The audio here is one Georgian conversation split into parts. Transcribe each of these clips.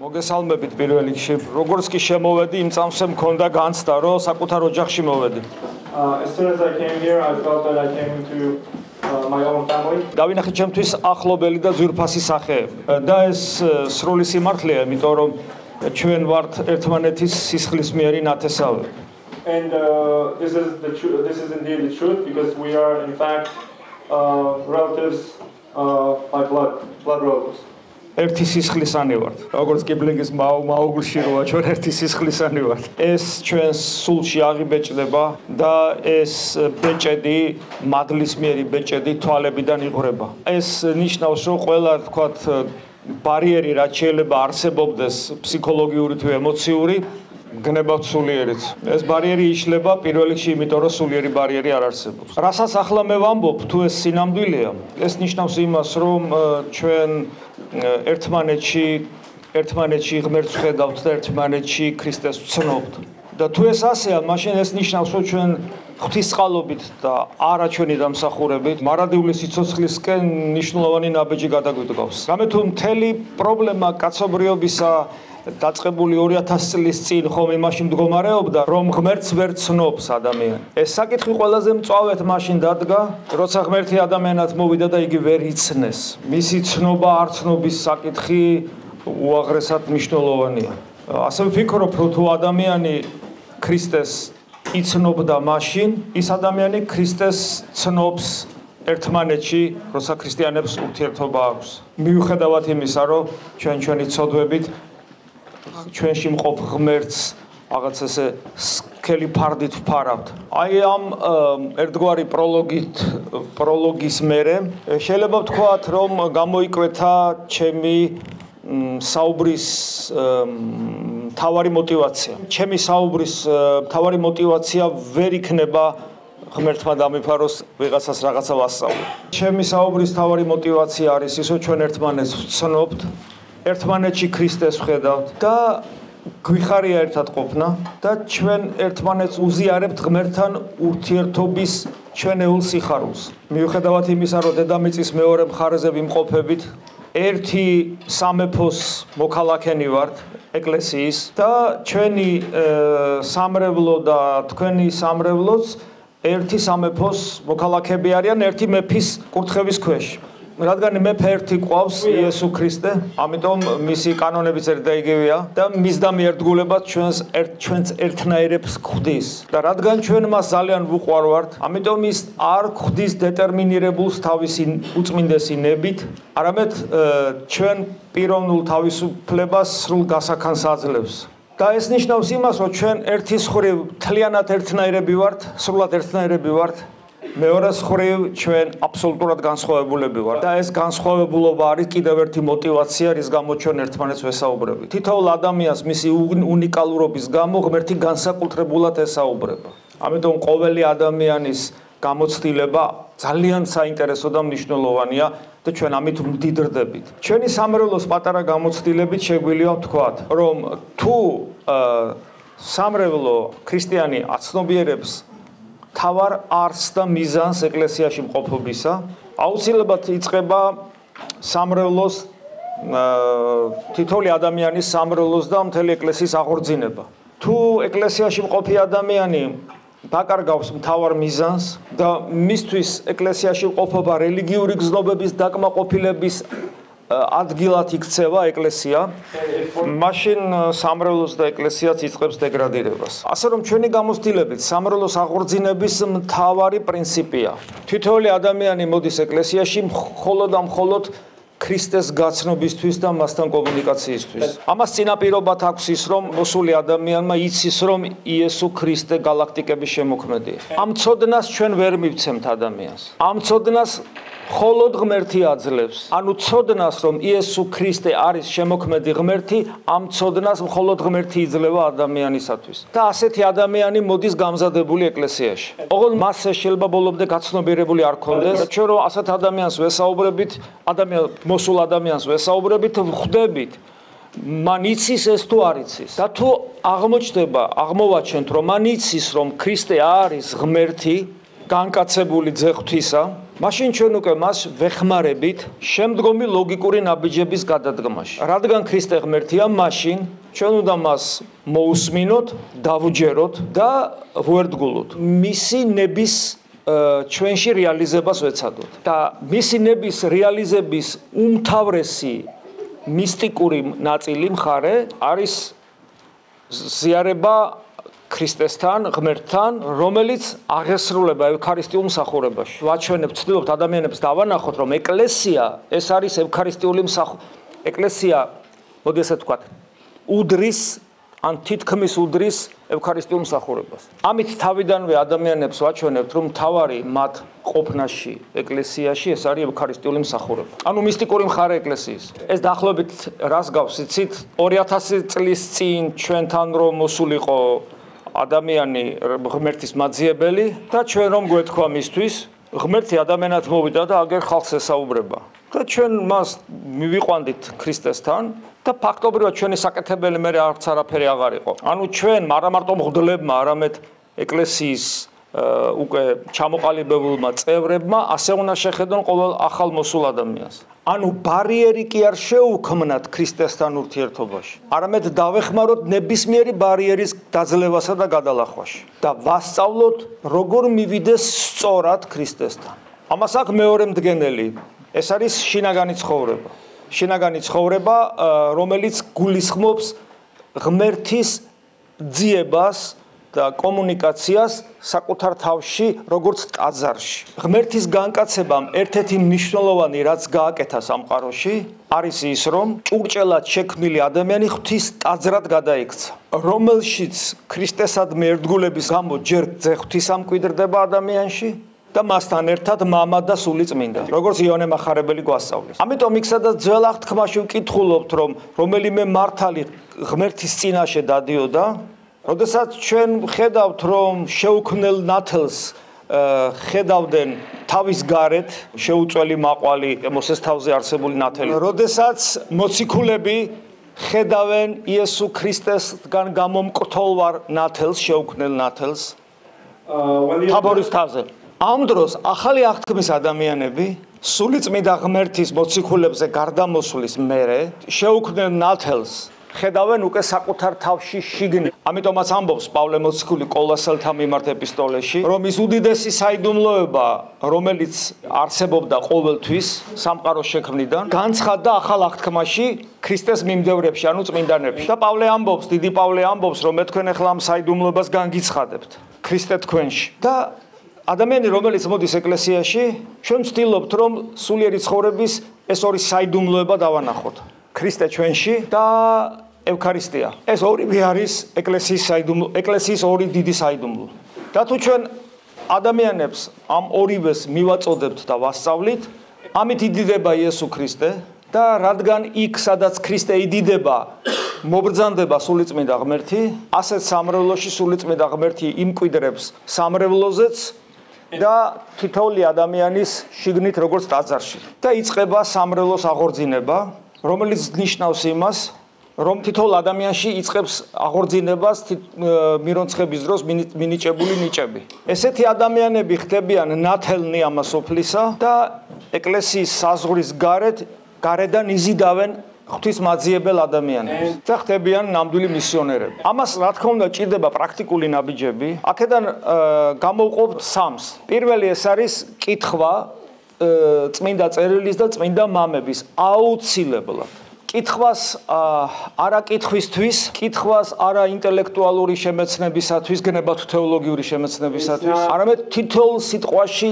მოგესალმებით პირველ რიგში. როგორც კი შემოვედი, იმ წამსვე მქონდა განცდა, რომ საკუთარ ოჯახში მოვედი. As soon as I came here, I felt that I came into my own family. დავინახე ჩემთვის ახლობელი და ძვირფასი სახეები. და ეს სრული სიმართლეა, იმიტომ რომ ჩვენ ვართ ერთმანეთის სისხლისმიერი ნათესავები. And this is indeed the truth because we are in fact relatives by blood relatives. ერთი სისხლისანი ვართ. როგორც კიბლინგის მაუგლში როა ჩვენ ერთი სისხლისანი ვართ. ეს ჩვენს სულში აღიბეჭდება და ეს ბეჭედი, მადლისმიერი ბეჭედი თვალებიდან იღვრება. ეს ნიშნავს, რომ ყველა თქვათ ბარიერი რაც შეიძლება არსებობდეს ფსიქოლოგიური თუ ემოციური გნებავთ სულიერით. ეს ბარიერი იშლება პირველ რიგში იმიტომ, რომ სულიერი ბარიერი არ არსებობს. რასაც ახლა მე ვამბობ, თუ ეს სინამდვილეა, ეს ნიშნავს იმას, რომ ჩვენ ერთმანეთში ღმერთს ხედავთ და ერთმანეთში ქრისტეს ვცნობთ. და თუ ეს ასეა, მაშინ ეს ნიშნავს, რომ ჩვენ ღვთისწყალობით და არა ჩვენი დამსახურებით მარადიული სიცოცხლისკენ მნიშვნელოვანი ნაბეჯი გადაგვიდგავს. რამე თუ მთელი პრობლემა კაცობრიობისა დაწყებული 2000 წლის წინ ხომ იმაში მდგომარეობდა, რომ ღმერთს ვერ ცნობს ადამიანი. ეს საკითხი ყველაზე მწვავედ მაშინ დადგა, როცა ღმერთი ადამიანად მოვიდა და იგი ვერ იცნეს. მისი ცნობა არ ცნობის საკითხი უაღრესად მნიშვნელოვანია. ასე ვფიქრობ, რომ თუ ადამიანი ქრისტეს იცნობდა მაშინ, ის ადამიანი ქრისტეს ცნობს ერთმანეთში, როცა ქრისტიანებს ურთიერთობა აქვს. მიუხედავად იმისა, რომ ჩვენი ცოდვებით ჩვენში მყოფ ღმერთს რაღაც ესე სქელი ფარდით ვფარავთ. აი ამ ერთგვარი პროლოგის მერე შეიძლება ვთქვათ, რომ გამოიკვეთა ჩემი საუბრის მთავარი мотиваცია. ჩემი საუბრის მთავარი мотиваცია ვერ იქნება ღმერთმა დამიფაროს ვიღაცას რაღაცა ვასწავლო. ჩემი საუბრის მთავარი мотиваცია არის ის, რომ ჩვენ ერთმანეთს ვცნობთ, ერთმანეთში ქრისტეს ვხედავთ და გვიხარია ერთად ყოფნა და ჩვენ ერთმანეთს უზიარებთ ღმერთთან ურთიერთობის ჩვენეულ სიხარულს. მიუხედავად იმისა, რომ დედამიწის მეორე მხარეზე ვიმყოფებით, ერთი სამეფოს მოქალაქენი ვართ, ეკლესიის და ჩვენი სამრევლო და თქვენი სამრევლოც ერთი სამეფოს მოქალაქეები არიან, ერთი მეფის კურთხევის ქვეშ. რადგან მეფე ერთი ყავს იესო ქრისტე, ამიტომ მისი კანონებიც ერთდაიგივეა და მისდამი ერთგულებად ჩვენს ერთნაირებს ხვდის. და რადგან ჩვენ მას ძალიან ვუყვარვართ, ამიტომ ის არ ხვდის დეტერმინირებულს თავისი უწმინდესი ნებით, არამედ ჩვენ პიროვნულ თავისუფლებას სრულ გასახანს აძლევს. და ეს ნიშნავს იმას, რომ ჩვენ ერთის მხრივ მთლიანად ერთნაირები ვართ, სრულად ერთნაირები ვართ. მეორეს მხრივ ჩვენ აბსოლუტურად განსხვავებულები ვართ და ეს განსხვავებულობა არის კიდევ ერთი мотиваცია, რის გამო ჩვენ ერთმანეთს ვესაუბრებით. თითოეულ ადამიანს მისი უნიკალურობის გამო ღმერთი განსაკუთრებულად ესაუბრება. ამიტომ ყოველი ადამიანის გამოცდილება ძალიან საინტერესო და მნიშვნელოვანია და ჩვენ ამით ვმდიდრდებით. ჩვენი სამრევლოს პატარა გამოცდილებით შეგვიძლია ვთქვათ, რომ თუ სამრევლო ქრისტიანი აცნობიერებს თავარ არს და მიზანს ეკლესიაში მყოფობისა, აუცილებლად იწყება სამრევლოს თითოეული ადამიანის სამრევლოს და მთელი ეკლესიის აღორძინება. თუ ეკლესიაში მყოფი ადამიანი დაკარგავს მთავარ მიზანს და მისთვის ეკლესიაში მყოფობა რელიგიური გზნობების დაკმაყოფილების ადგილად იქცევა ეკლესია, მაშინ სამრევლოს და ეკლესიაც იწყებს დეგრადირებას. ასე რომ ჩვენი გამოცდილებით სამრევლოს აღორძინების მთავარი პრინციპია. თითოეული ადამიანი მოდის ეკლესიაში მხოლოდ და მხოლოდ ქრისტეს გაცნობისთვის და მასთან კომუნიკაციისთვის. ამას წინაპირობად აქვს ის, რომ მოსული ადამიანმა იცის, რომ იესო ქრისტე გალაქტიკების შემოქმედია. ამ ცოდნას ჩვენ ვერ მივცემთ ადამიანს. ამ ცოდნას მხოლოდ ღმერთი აძლევს. ანუ ცოდნას, რომ იესო ქრისტე არის შემოქმედი ღმერთი, ამ ცოდნას მხოლოდ ღმერთი იძლევა ადამიანისათვის. და ასეთი ადამიანი მოდის გამზადებული ეკლესიაში. ოღონდ მასზე შეიძლება ბოლომდე გაცნობიერებული არ ქონდეს. ჩვენ რომ ასეთ ადამიანს ვესაუბრებით, მოსულ ადამიანს ვესაუბრებით, ვხვდებით მან იცის ეს თუ არ იცის. და თუ აღმოვაჩენთ, რომ მან იცის, რომ ქრისტე არის ღმერთი, განკაცებული ძე ღვთისა, მაშინ ჩვენ უკვე მას ვეხმარებით შემდგომი ლოგიკური ნაბიჯების გადადგმაში. რადგან ქრისტე ღმერთია, მაშინ ჩვენ უნდა მას მოусმინოთ, დავუჯეროთ და ვუერთგულოთ. მისი ნების ჩვენში რეალიზებას ვეცადოთ. და მისი ნების რეალიზების უმთავრესი მისტიკური ნაწილი მხარე არის ზიარება ქრისტესთან, ღმერთთან, რომელიც აღესრულება ევქარისტიულ მსახურებაში. ვაჩვენებთ, ვცდილობთ ადამიანებს დავანახოთ, რომ ეკლესია ეს არის ევქარისტიული ეკლესია, მოდი ასე ვთქვათ, უდრის ან თითქმის უდრის ევქარისტიულ მსახურებას. ამით თავიდანვე ადამიანებს ვაჩვენებთ, რომ მთავარი მათ ყოფნაში ეკლესიაში ეს არის ევქარისტიული მსახურება. ანუ მისტიკური მხარე ეკლესიის. ეს დაახლოებით რას გავს, იცით? 2000 წლის წინ ჩვენთან რომ მოსულიყო ადამიანი ღმერთის მაძიებელი და ჩვენ რომ გვეთქვა მისთვის, ღმერთი ადამიანად მოვიდა და აგერ ხალხს ესაუბრება. და ჩვენ მას მივიყვანდით ქრისტესთან და ფაქტობრივად ჩვენი საკეთებელი მე არც არაფერი აღარ იყო. ანუ ჩვენ არა მარტო მღვდლებმა, არამედ ეკლესიის უკვე ჩამოყალიბებულმა წევრებმა ასე უნდა შეხედონ ყოველ ახალ მოსულ ადამიანს. ანუ ბარიერი კი არ შეუქმნათ ქრისტესთან ურთიერთობაში. არამედ დავეხმაროთ ნებისმიერი ბარიერის დაძლევასა და გადალახვაში და ვასწავლოთ როგორ მივიდეს სწორად ქრისტესთან. ამას აქვს მეორე მდგენელი. ეს არის შინაგანი ცხოვრება. შინაგანი ცხოვრება, რომელიც გულისხმობს ღმერთის ძიებას და კომუნიკაციას საკუთარ თავში, როგორც ტაძარში. ღმერთის განკაცებამ ერთ-ერთი მნიშვნელოვანი რაც გააკეთა სამყაროში, არის ის, რომ ჭურჭელად შექმნილი ადამიანი ღვთის ტაძრად გადაიქცა, რომელშიც ქრისტესადმი ერთგულების გამო ჯერ ძე ღვთის ამკვიდრდება ადამიანში და მასთან ერთად მამა და სული წმინდა, როგორც იონე მახარებელი გვასწავლის. ამიტომ იქ სადაც ძველ აღთქმაში ვკითხულობთ, რომ რომელიმე მართალი ღმერთის წინაშე დადიოდა, როდესაც ჩვენ ხედავთ, რომ შეუქმნელ ნათელს ხედავდნენ თავის გარეთ, შეუწველი მაყვალი მოსეს თავზე არსებული ნათელი. როდესაც მოციქულები ხედავენ იესო ქრისტესგან გამომკრთოლვარ ნათელს, შეუქმნელ ნათელს, თაბორის თავზე. ამ დროს ახალი აღთქმის ადამიანები სულიწმიდა ღმერთის მოციქულებზე გარდამოსვლის მერე შეუქმნელ ნათელს ხედავენ უკვე საკუთარ თავში შიგნით. ამიტომაც ამბობს პავლე მოციქული კოლოსელთა მიმართ ეპისტოლეში, რომ ის უდიდესი საიდუმლოება, რომელიც არსებობდა ყოველთვის სამყაროს შექმნიდან, განცხადდა ახალ აღთქმაში ქრისტეს მიმდევრებში, ანუ წმინდანებში. და პავლე ამბობს, დიდი პავლე ამბობს, რომ მე თქვენ ახლა ამ საიდუმლოებას განგიცხადებთ ქრისტე თქვენში. და ადამიანი, რომელიც მოდის ეკლესიაში, ჩვენ ვცდილობთ, რომ სულიერი ცხოვრების ეს ორი საიდუმლოება დავანახოთ. ქრისტე ჩვენში და ევქარისტია. ეს ორივე არის ეკლესიის საიდუმლო, ეკლესიის ორი დიდი საიდუმლო. და თუ ჩვენ ადამიანებს ამ ორივეს მივაწოდებთ და ვასწავლით, ამით იდიდება იესო ქრისტე და რადგან იქ სადაც ქრისტე იდიდება, მობრძანდება სულიწმიდა ღმერთი, ასეთ სამრევლოში სულიწმიდა ღმერთი იმკვიდრებს სამრევლოზეც და თითოეული ადამიანის შიგნით როგორც ტაძარში. და იწყება სამრევლოს აღორძინება, რომელიც ნიშნავს იმას, რომ თითოეულ ადამიანში იწყებს აღორძინებას მირონცხების დროს მინიჭებული ნიჭები. ესეთი ადამიანები ხდებიან ნათელნი ამასოფლისა და ეკლესიის საზღვრის გარედან იზიდავენ ღვთისმაძიებელ ადამიანებს და ხდებიან ნამდვილი მისიონერები. ამას რა თქმა უნდა ჭირდება პრაქტიკული ნაბიჯები. აქედან გამოვყოფთ სამს. პირველი ეს არის კითხვა წმინდა წერილის და წმინდა მამების აუცილებლად. კითხვას არა კითხვისთვის, კითხვას არა ინტელექტუალური შემეცნებისათვის, გნებათ თეოლოგიური შემეცნებისათვის, არამედ თითოეულ სიტყვაში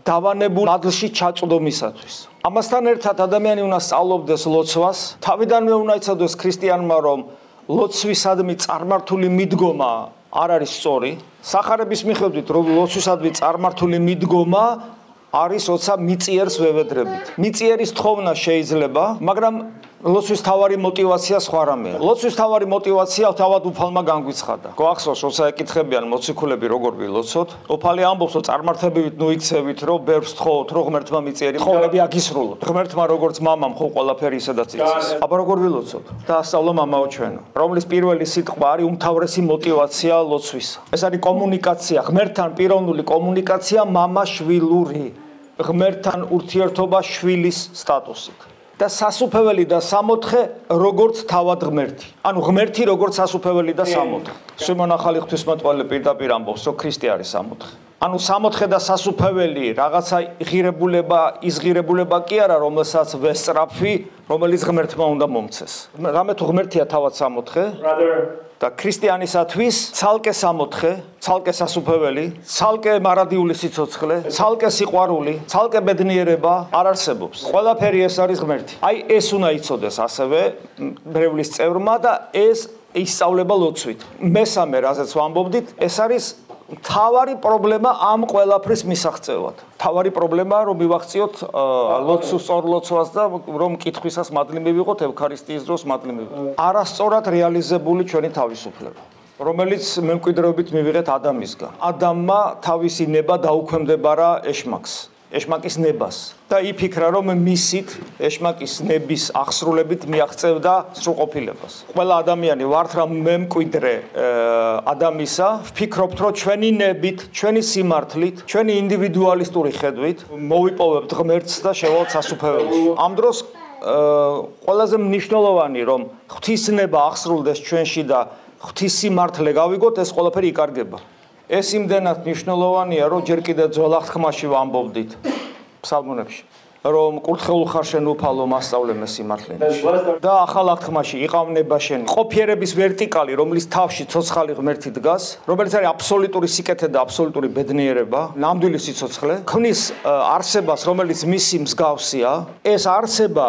დავანებულ მადლში ჩაწვდომისათვის. ამასთან ერთად ადამიანი უნდა სწავლობდეს ლოცვას, თავიდანვე უნდა იცოდეს ქრისტიანმა, რომ ლოცვისადმი წარმართული მიდგომა არ არის სწორი. სახარების მიხედვით, რომ ლოცვისადმი წარმართული მიდგომა არის, როცა მიწიერს ვევედრებით. მიწიერის თხოვნა შეიძლება, მაგრამ ლოცვის თავარი мотиваცია სხვა რამეა. ლოცვის თავარი мотиваცია თავად უფალმა განგვიცხადა. გვახსოვს, როცა ეკითხებიან მოციქულები როგორ ვილოცოთ, უფალი ამბობს, რომ წარმართებივით ნუ იქცევით, რომ ბერს თხოვოთ, რომ ღმერთმა მიწიერი თხოვნები აგისრულოთ. ღმერთმა როგორც მამამ ხო ყველაფერი ისედაც იცის. აბა როგორ ვილოცოთ? და ასწავლო მამაო ჩვენო, რომლის პირველი სიტყვა არის უმთავრესი мотиваცია ლოცვის. ეს არის კომუნიკაცია, ღმერთთან პიროვნული კომუნიკაცია მამაშვილური. ღმერთთან ურთიერთობა შვილის სტატუსით. და სასუფეველი და სამოთხე როგორც თავად ღმერთი. ანუ ღმერთი როგორც სასუფეველი და სამოთხე. სიმონ ახალი ღვთისმეტყველი პირდაპირ ამბობს, რომ ქრისტე არის სამოთხე. ანუ სამოთხე და სასუფეველი რაღაცა ის ღირებულება კი არა, რომელსაც ვესწრაფი, რომელიც ღმერთმა უნდა მომცეს. რამე თუ ღმერთია თავად სამოთხე და ქრისტიანისათვის ცალკე სამოთხე, ცალკე სასუფეველი, ცალკე მარადიული სიცოცხლე, ცალკე სიყვარული, ცალკე ბედნიერება არ არსებობს. ყველაფერი ეს არის ღმერთი. აი ეს უნდა იცოდეს ასევე მრევლის წევრმა და ეს ისწავლება ლოცვით. მესამე, რაზეც ვამბობდით, ეს არის თავარი პრობლემა ამ ყველაფრის მისაღწევად. თავარი პრობლემაა, რომ მივახციოთ ლოცვის სწორლოცვას და რომ კითხვისას მადლი მივიღოთ, ევქარისტიის დროს მადლი მივიღოთ. არასწორად რეალიზებული ჩვენი თავისუფლება, რომელიც მემკვიდრეობით მივიღეთ ადამისგან. ადამიანმა თავისი ნება დაუქვემდებარა ეშმაკს. ეშმაკის ნებას და იფიქრა, რომ მისით ეშმაკის ნების აღსრულებით მიაღწევდა სრულყოფილებას. ყველა ადამიანი ვართ რა მემკვიდრე ადამიანისა, ვფიქრობთ, რომ ჩვენი ნებით, ჩვენი სიმართლით, ჩვენი ინდივიდუალისტური ხედვით მოვიპოვებთ ღმერთს და შევალთ სასუფეველში. ამ დროს ყველაზე მნიშვნელოვანი, რომ ღვთისნება აღსრულდეს ჩვენში და ღვთისმართლე გავიგოთ, ეს ყველაფერი იკარგება. ეს იმდენად მნიშვნელოვანია, რომ ჯერ კიდევ ძველ აღთქმაში ვამბობდით ფსალმუნებში, რომ კურთხეულ ხარ შენ უფალო მასწავლე მე სიმართლეში. და ახალ აღთქმაში იყავნება შენ ყოფიერების ვერტიკალი, რომლის თავში ცოცხალი ღმერთი დგას, რომელიც არის აბსოლუტური სიკეთე და აბსოლუტური ბედნიერება, ნამდვილი სიცოცხლე, ქმნის არსებას, რომელიც მისი მსგავსია, ეს არსება,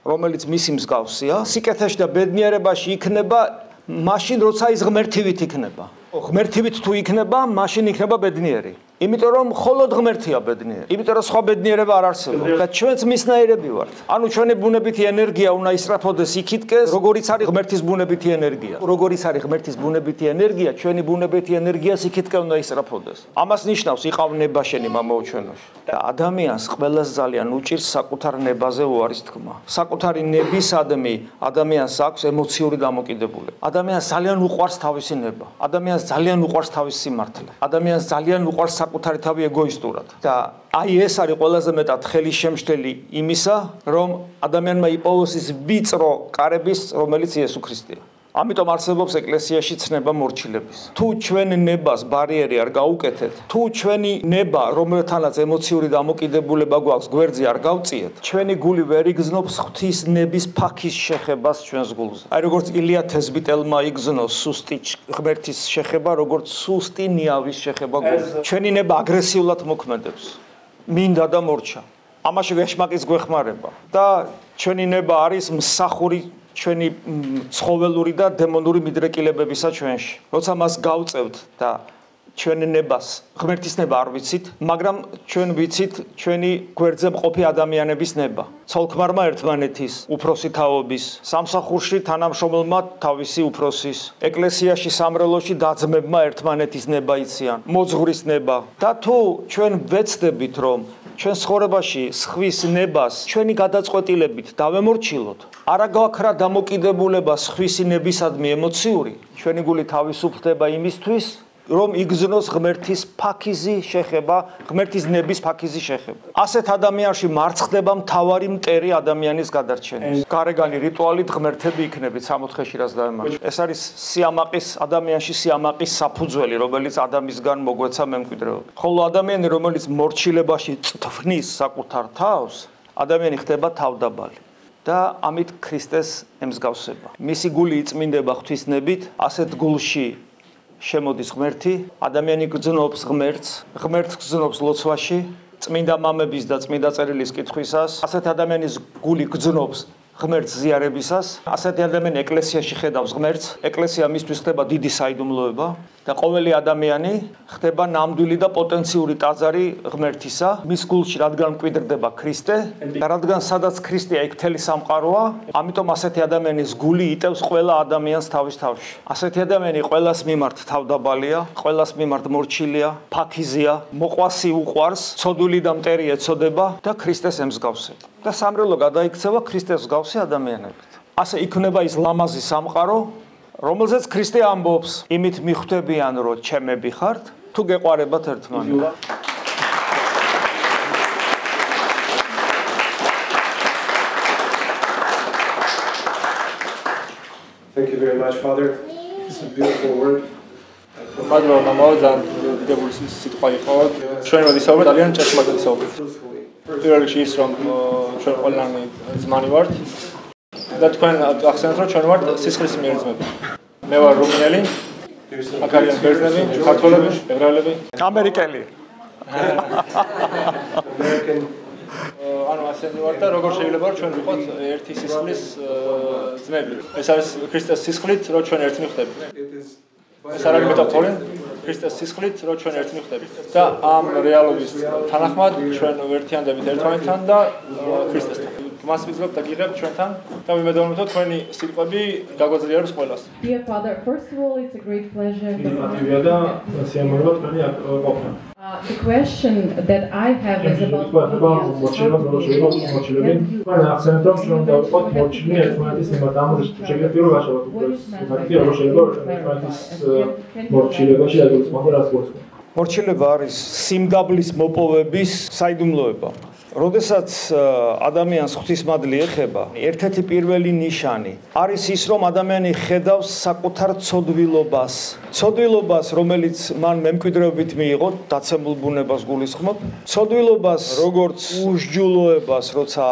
რომელიც მისი მსგავსია, სიკეთეში და ბედნიერებაში იქნება მაშინ, როცა ის ღმერთივით იქნება. ღმერთივით თუ იქნება, მაშინ იქნება ბედნიერი. იმიტომ რომ მხოლოდ ღმერთია ბედნიერი. იმიტომ რომ სხვა ბედნიერება არ არსებობს. და ჩვენც მისნაირები ვართ. ანუ ჩვენი ბუნებითი ენერგია უნდა ისწრაფოდეს იქითკე, როგორიც არის ღმერთის ბუნებითი ენერგია. როგორიც არის ღმერთის ბუნებითი ენერგია, ჩვენი ბუნებითი ენერგიას იქითკე უნდა ისწრაფოდეს. ამას ნიშნავს იყავნება შენი მამაო ჩვენოში. და ადამიანს ყველას ძალიან უჭირს საკუთარ ნებაზე უარის თქმა. საკუთარი ნებისადმი ადამიანს აქვს ემოციური დამოკიდებულება. ადამიანს ძალიან უყვარს თავისი ნება. ადამიანს ძალიან უყვარს თავისი სიმართლე. ადამიანს ძალიან უყვარს საკუთარი თავი ეგოისტურად. და აი ეს არის ყველაზე მეტად ხელისშემშლელი იმისა, რომ ადამიანმა იპოვოს ის ვიწრო კარების, რომელიც იესო ქრისტეა. ამიტომ არსებობს ეკლესიაში ცნება მორჩილების. თუ ჩვენ ნებას ბარიერი არ გაუკეთეთ, თუ ჩვენი ნება, რომელთანაც ემოციური დამოკიდებულება გვაქვს, გვერდზე არ გავწიეთ, ჩვენი გული ვერ იგზნობს ღვთის ნების ფაქის შეხებას ჩვენს გულზე. აი როგორც ილია თესბიტელმა იგზნოს სუსტი ღმერთის შეხება, როგორც სუსტი ნიავის შეხება გულზე. ჩვენი ნება აგრესიულად მოქმედებს. მინდა და მორჩა. ამაში ეშმაკის გვეხმარება და ჩვენი ნება არის მსახური ჩვენი ცხოველური და დემონური მიდრეკილებებისა ჩვენში. როცა მას გავწევთ და ჩვენი ნებას, ღმერთის ნება არ ვიცით, მაგრამ ჩვენ ვიცით ჩვენი გვერდზე მყოფი ადამიანების ნება. ცოლ-ქმარმა ერთმანეთის უფროსი თაობის, სამსახურში თანამშრომელმა თავისი უფროსის, ეკლესიაში სამრელოში დაძმებმა ერთმანეთის ნება იციან, მოძღვრის ნება. და თუ ჩვენ ვეცდებით, რომ ჩვენ ცხოვრებაში სხვის ნებას ჩვენი გადაწყვეტილებით დავემორჩილოთ, არა გვაქვს რა დამოკიდებულება სხვისი ნებისადმი ემოციური, ჩვენი გული თავისუფლდება იმისთვის, რომ იგზნოს ღმერთის ფაქიზი შეხება, ღმერთის ნების ფაქიზი შეხება. ასეთ ადამიანში მარცხდება მთავარი მტერი ადამიანის გადარჩენის. გარეგანი რიტუალით ღმერთები იქნებით სამოთხეში რაც დაემარჩა. ეს არის სიამაყის ადამიანში სიამაყის საფუძველი, რომელიც ადამიანისგან მოგვეცა მემკვიდრეობა. ხოლო ადამიანი, რომელიც მორჩილებაში წვნის საკუთარ თავს, ადამიანი ხდება თავდაბალი. და ამით ქრისტეს ემსგავსება. მისი გული იწმინდება ღვთისნებით, ასეთ გულში შემოდის ღმერთი, ადამიანი გრძნობს ღმერთს, ღმერთს გრძნობს ლოცვაში, წმინდა მამების და წმინდა წერილის კითხვისას, ასეთ ადამიანის გული გრძნობს ღმერთს ზიარებისას, ასეთი ადამიანი ეკლესიაში ხედავს ღმერთს, ეკლესია მისთვის ხდება დიდი საიდუმლოება და ყოველი ადამიანი ხდება ნამდვილი და პოტენციური ტაძარი ღმერთისა, მის გულში რადგან მკვიდრდება ქრისტე და რადგან სადაც ქრისტეა იქ მთელი სამყაროა, ამიტომ ასეთი ადამიანის გული იტევს ყველა ადამიანს თავის თავში. ასეთი ადამიანი ყველას მიმართ თავდაბალია, ყველას მიმართ მორჩილია, ფაქიზია, მოყვასი უყვარს, ცოდვილი და მტერი ეცოდება და ქრისტეს ემსგავსება. და სამრელო გადაიქცევა ქრისტეს მსგავსი ადამიანებით. ასე იქნება ის ლამაზი სამყარო, რომელზეც ქრისტე ამბობს, იმით მიხვდებიან, რომ ჩემები ხართ, თუ გეყვარებათ ერთმანეთს. Thank you very much, Father. It's a beautiful word. მადლობა მამაო, ძალიან დიდებული სიტყვა იყო. ჩვენ ვისაუბრეთ ძალიან ჭეშმარიტ საუბრად. პირველ რიგში ის რომ ჩვენ ყველანი ძმანი ვართ და თქვენ ახსენეთ რომ ჩვენ ვართ სისხლის მიერ ძმები. მე ვარ რუმინელი, აქ არიან ბერძნები, ქართველები, ებრაელები, ამერიკელი. ანუ ასეთი ვარ და როგორ შეიძლება რომ ჩვენ ვიყოთ ერთი სისხლის ძმები. ეს არის ქრისტეს სისხლით, რომ ჩვენ ერთნი ვხდებით. ეს არ არის მეტაფორა, ქრისტეს სისხლით, რომ ჩვენ ერთნი ვხდებით. და ამ რეალობის თანახმად ჩვენ ვერთიანდებით ერთმანეთთან და ქრისტესთან. მას ვიძლებთ და გიღებთ ჩვენთან და ვიმედოვნებ რომ თქვენი სიტყვები გაგვაძლიერებს ყველას. Dear Father, first of all, it's a great pleasure. The question that I have is about მორჩილება არის სიმგაბლის მოპოვების საიდუმლოება. როდესაც ადამიანს ღვთისმადლი ეხება, ერთ-ერთი პირველი ნიშანი არის ის, რომ ადამიანი ხედავს საკუთარ ცოდვილობას. ცოდვილობას, რომელიც მან მემკვიდრეობით მიიღო, დაცემულ ბუნებას გულისხმობ. ცოდვილობას, როგორც უსჯულოებას, როცა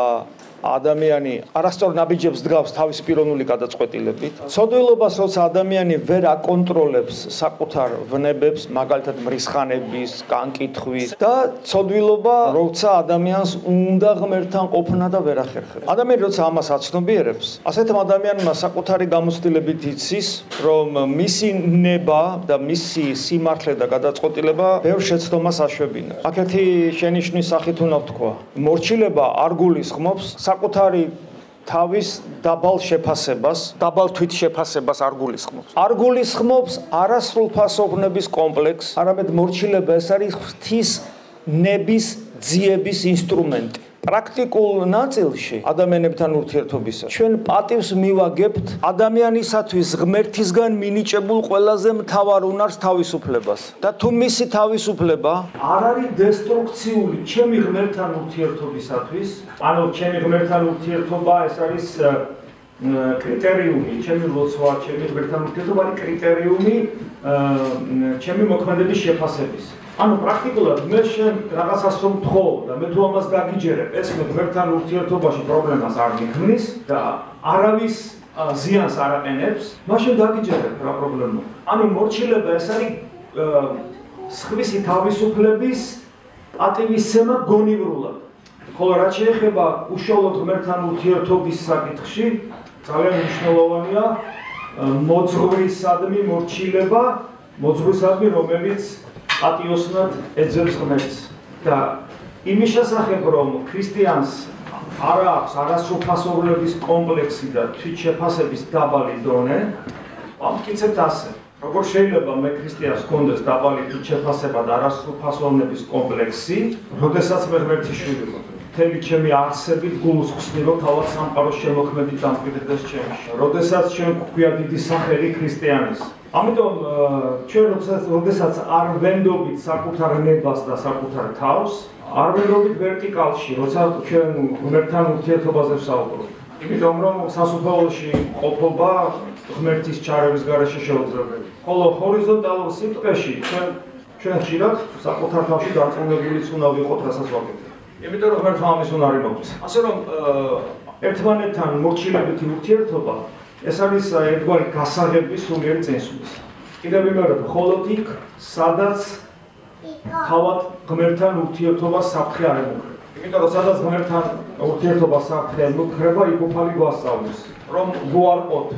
ადამიანი არასწორ ნაბიჯებს დგავს თავის პიროვნული გადაწყვეტილებით. ცოდვილობას, როცა ადამიანი ვერ აკონტროლებს საკუთარ ვნებებს, მაგალითად მრისხანების, კანკითხვის და ცოდვილობა, როცა ადამიანს უნდა ღმერთთან ყოფნა და ვერ ახერხებს. ადამიანი როცა ამას აცნობიერებს, ასეთმა ადამიანმა საკუთარი გამოცდილებით იცის, რომ მისი ნება და მისი სიმართლე და გადაწყვეტილება ბევრ შეცდომას აშვებინა. აქ ერთი შენიშვნის სახით უნდა ვთქვა. მორჩილება არ გულისხმობს საკუთარი თავის დაბალ შეფასებას, დაბალ თვითშეფასებას არ გულისხმობს. არ გულისხმობს არასრულფასოვნების კომპლექსს, არამედ მორჩილება ეს არის ღვთის ნების ძიების ინსტრუმენტი. პრაქტიკულ ნაწილში ადამიანებთან ურთიერთობისა ჩვენ პატივს მივაგებთ ადამიანისათვის ღმერთისგან მინიჭებულ ყველაზე მთავარ უნარს თავისუფლებას. და თუ მისი თავისუფლება არ არის დესტრუქციული ჩემი ღმერთთან ურთიერთობისათვის, ანუ ჩემი ღმერთთან ურთიერთობა ეს არის კრიტერიუმი, ჩემი ლოცვა, ჩემი ღმერთთან ურთიერთობა არის კრიტერიუმი ჩემი მოქმედების შეფასების. ანუ პრაქტიკულად მე შენ რაღაცას რომ თხოვ და მე თუ ამას გაგიჯერებ, ეს მე ღმერთთან ურთიერთობაში პრობლემას არ მიქმნის და არავის ზიანს არ აყენებს, მაშინ გაგიჯერებ რა პრობლემაა. ანუ მორჩილება ეს არის სხვისი თავისუფლების პატივისცემა გონივრულად. ხოლო რაც შეეხება უშუალოდ ღმერთთან ურთიერთობის საკითხში, ძალიან მნიშვნელოვანია მოძღვრისადმი მორჩილება, მოძღვრისადმი რომელიც პატიოსნად ეძებს ღმერთს და იმის შესახებ რომ ქრისტიანს არ აქვს არასრულფასოვნების კომპლექსი და თვითშეფასების დაბალი დონე, ამტკიცებთ ასე. როგორ შეიძლება მე ქრისტიანს გქონდეს დაბალი თვითშეფასება და არასრულფასოვნების კომპლექსი, როდესაც მე ღმერთის შვილი ვარ. მთელი ჩემი არსებით გულს ხსნი რომ თავად სამყაროს შემოქმედით დამკვიდრდეს ჩემში. როდესაც ჩვენ გვქვია დიდი სახელი ქრისტიანის. ამიტომ ჩვენ როდესაც არ ვენდობით საკუთარ ნებას და საკუთარ თავს, არ ვენდობით ვერტიკალში, როცა ჩვენ ღმერთთან ურთიერთობაზე ვსაუბრობთ. იმიტომ რომ სასუფეველში ყოფობა ღმერთის ჩარევის გარეშე შეუძლებელი. ხოლო ჰორიზონტალურ სიტყვაში ჩვენ ხშირად საკუთარ თავში დარწმუნებულიც უნდა ვიყოთ, რასაც ვაკეთებთ. იმიტომ რომ ღმერთმა ამის უნარი მოგვცა. ასე რომ ერთმანეთთან მორჩილებითი ურთიერთობა ეს არის ერთგვარი გასაღების სულიერი წინსვლის. კიდევ ვიმეორებ, მხოლოდ იქ, სადაც თავად ღმერთთან ურთიერთობა საფრთხე არ ემუქრება. იმიტომ რომ სადაც ღმერთთან ურთიერთობა საფრთხე ემუქრება, იქ უფალი გვასწავლის, რომ ვუარყოთ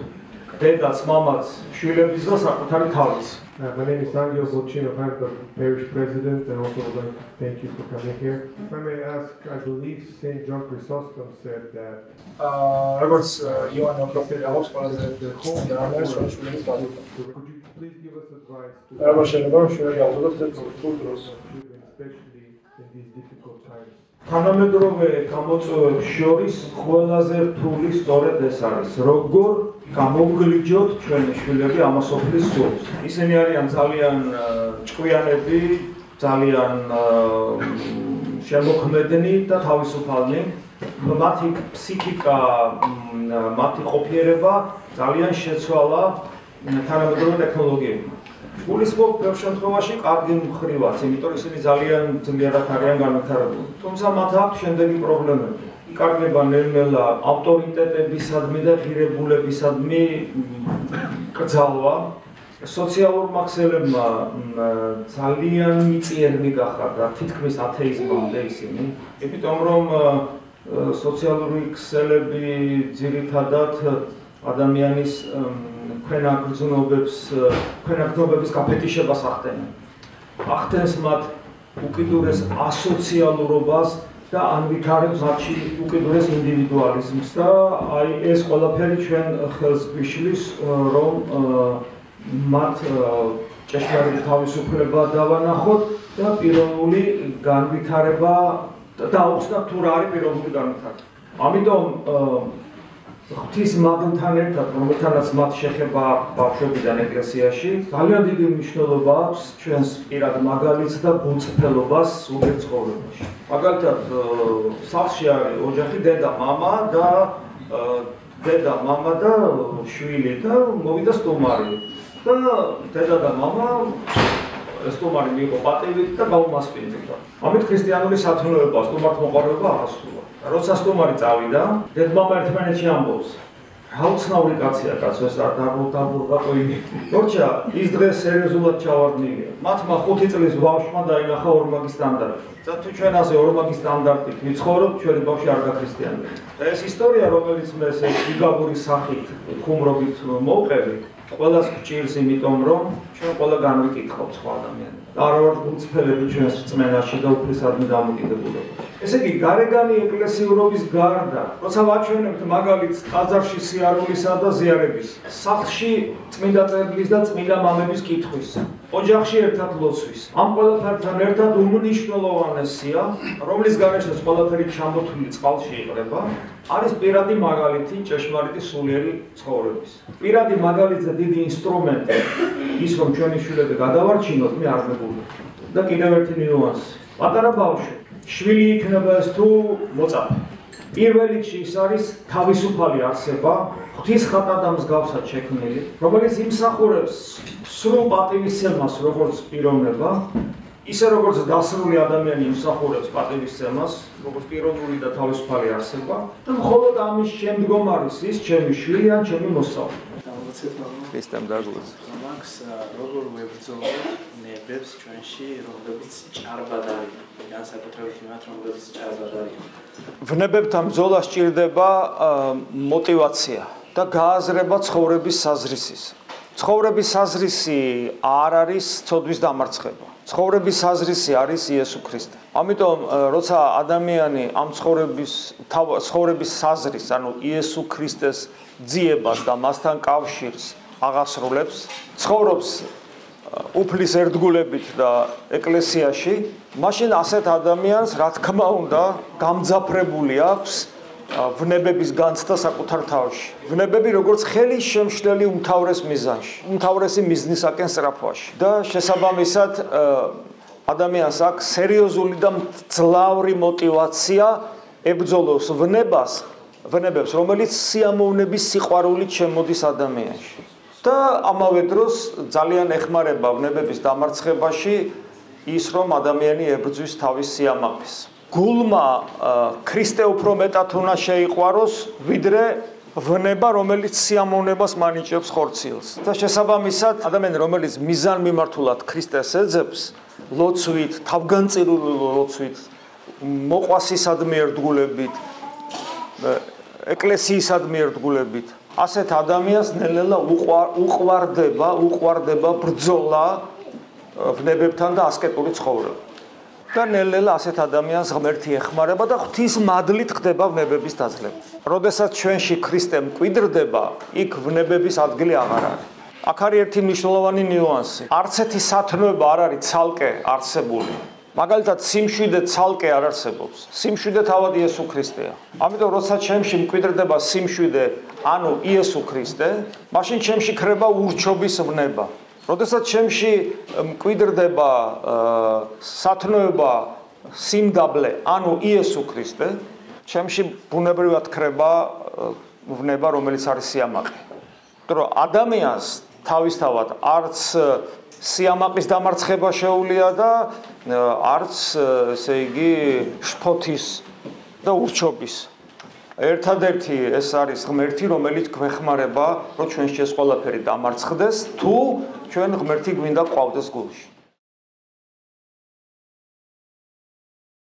დედაც, მამაც, შვილების და საკუთარი თავის. My name is Angel Bocino, I'm the parish president, and also would like to thank you for coming here. If I may ask, I believe St. John Chrysostom said that როგორც იოანე პროფეტი აღობს ყველაზე ხომ და ამას შვილებს გადაუყო. Could you please give us advice to აღარ შეიძლება შვილები ავდოთ თულდროს, especially in these difficult times? თანამედროვე გამოწვევებს შორის ყველაზე რთული სწორედ ეს არის, როგორ გამოვგლიჯოთ ჩვენი შვილები ამასოფლის სულს. ისინი არიან ძალიან ჭკვიანები, ძალიან შემოქმედნი და თავისუფალნი. მათი ფსიქიკა, მათი ყოფიერება ძალიან შეცვალა თანამედროვე ტექნოლოგიებმა. გულისხმობ ბევრ შემთხვევაში კარგი მხრივაც, იმიტომ რომ ისინი ძალიან ძლიერად არიან განვითარებული. თუმცა მათ აქვს შემდეგი პრობლემები. იკარგება ნელ-ნელა ავტორიტეტებისადმი და ღირებულებისადმი კრძალვა. სოციალურმა ქსელებმა ძალიან მიწიერნი გახარდა, თითქმის ათეიზმამდე ისინი. იმიტომ რომ სოციალური ქსელები ძირითადად ადამიანის ქვენაგრძნობების გაფეტიშებას ახდენენ. ახდენს მათ უკიდურეს ასოციალურობას და ანვითარებს მათში უკიდურეს ინდივიდუალიზმს და აი ეს ყველაფერი ჩვენ ხელს გვიშლის რომ მათ ჭეშმარიტ თავისუფლება დავანახოთ და პიროვნული განვითარება დაუხსნათ თუ რა არის პიროვნული განვითარება. ამიტომ ღვთის მადლთან ერთად, რომელთანაც მათ შეხება ბავშვებიდან ეკლესიაში, ძალიან დიდი მნიშვნელობა აქვს ჩვენს პირად მაგალითს და გულწრფელობას სულიერ ცხოვრებაში. მაგალითად, სახლში არის ოჯახი, დედა, მამა და შვილი და მოვიდა სტუმარი. და დედა და მამა სტუმარი მიიღო პატივით და გაუმასპინძლა. ამით ქრისტიანული სათნოება, სტუმართმოყვარეობა აღასრულა. როცა სტუმარი წავიდა, დედმამა ერთმანეთში ამბობს: რა უცნაური კაცია კაცო, ეს არ დაბურდა ყოინი. თორჩა ის დღეს სერიოზულად ჩავარდნილია. მათმა 5 წლის ბავშვმა დაინახა ორმაგი სტანდარტი. და თუ ჩვენ ასე ორმაგი სტანდარტით ვიცხოვრობთ, ჩვენი ბავშვი არ გაქრისტიანდება. და ეს ისტორია, რომელიც მე ეს გიგაბური სახით ხუმრობით მოვყევი, ყველას გჭირს, იმიტომ რომ ჩვენ ყველა განვიკითხავთ სხვა ადამიანებს. და არ ვართ გულწრფელები ჩვენს რწმენაში და უფლისადმი დამოკიდებულებაში. ესე იგი, გარეგანი ეკლესიურობის გარდა, როცა ვაჩვენებთ მაგალითს ტაძარში სიარულისა და ზიარების, სახლში წმინდა წერილის და წმინდა მამების კითხვის, ოჯახში ერთად ლოცვის. ამ ყველაფერთან ერთად უმნიშვნელოვანესია, რომლის გარეშეც ყველაფერი ჩამოთვლილი წყალში იყრება, არის პირადი მაგალითი ჭეშმარიტი სულიერი ცხოვრების. პირადი მაგალითზე დიდი ინსტრუმენტი ის რომ ჩვენი შვილები გადავარჩინოთ, მე არ მეგონა. და კიდევ ერთი ნიუანსი. პატარა ბავშვი, შვილი იქნება ეს თუ მოწაფე. პირველ რიგში ის არის თავისუფალი არსება, ღვთის ხატად მსგავსად შექმნილი, რომელიც იმსახურებს სრულ პატივისცემას როგორც პიროვნება, ისე როგორც დასრული ადამიანი იმსახურებს პატივისცემას, როგორც პიროვნული და თავისუფალი არსება, და მხოლოდ ამის შემდგომ არის ის ჩემი შვილი ან ჩემი მოსწავლე. ქრისტემ დაგლოს. მაგს როგორ ვებრძოლოთ ნებებს ჩვენში, რომლებიც ჭარბად არიან, განსაკუთრებით იმათ, რომლებიც ჭარბად არიან. ვნებებთან ბრძოლა სჭირდება мотивация და გააზრება ცხოვრების საზრისის. ცხოვრების საზრისი არ არის ცოდვის დამარცხება. ცხოვრების საზრისი არის იესო ქრისტე. ამიტომ როცა ადამიანი ამ ცხოვრების საზრის, ანუ იესო ქრისტეს ძიებას და მასთან კავშირს აღასრულებს, ცხოვრობს უფლის ერთგულებით და ეკლესიაში, მაშინ ასეთ ადამიანს, რა თქმა უნდა, გამძაფრებული აქვს ვნებების განცდა საკუთარ თავში. ვნებები როგორც ხელის შემშლელი უმთავრეს მიზანში, უმთავრესი მიზნისაკენ სწრაფვაში. და შესაბამისად ადამიანს აქვს სერიოზული და მძლავრი мотивация ებრძოლოს ვნებებს, რომელიც სიამოვნების სიყვარულით შემოდის ადამიანში. და ამავე დროს ძალიან ეხმარება ვნებების დამარცხებაში ის, რომ ადამიანი ებრძვის თავის სიამაყეს. გულმა ქრისტე უფრო მეტად უნდა შეიყვაროს, ვიდრე ვნება, რომელიც სიამოვნებას მანიჭებს ხორციელს. და შესაბამისად, ადამიანი, რომელიც მიზანმიმართულად ქრისტეს ეძებს, ლოცვით, თავგანწირული ლოცვით, მოყვასისადმი ერთგულებით, ეკლესიისადმი ერთგულებით, ასეთ ადამიანს ნელ-ნელა უყვარდება ბრძოლა ვნებებთან და ასკეტური ცხოვრება. და ნელ-ნელა ასეთ ადამიანს ღმერთი ეხმარება და ღვთის მადლით ხდება ვნებების დაძლევა. როდესაც ჩვენში ქრისტე მკვიდრდება, იქ ვნებების ადგილი აღარ არის. აქ არის ერთი მნიშვნელოვანი ნიუანსი. არც ერთი სათნოება არ არის ცალკე არსებული. მაგალითად, სიმშვიდე ცალკე არ არსებობს. სიმშვიდე თავად იესო ქრისტეა. ამიტომ როცა ჩემში მკვიდრდება სიმშვიდე, ანუ იესო ქრისტე, მაშინ ჩემში ქრება ურჩობის ვნება. როდესაც ჩემში მკვიდრდება სათნოება სიმდაბლე, ანუ იესო ქრისტე, ჩემში ბუნებრივად ქრება ვნება, რომელიც არის სიამაყე. იმიტომ რომ ადამიანს თავისთავად არც სიამაყის დამარცხება შეუძლია და არც ესე იგი შფოთის და ურჩობის. ერთადერთი ეს არის ღმერთი, რომელიც გვეხმარება, რომ ჩვენში ეს ყველაფერი დამარცხდეს, თუ ჩვენ ღმერთი გვინდა გვყავდეს გულში.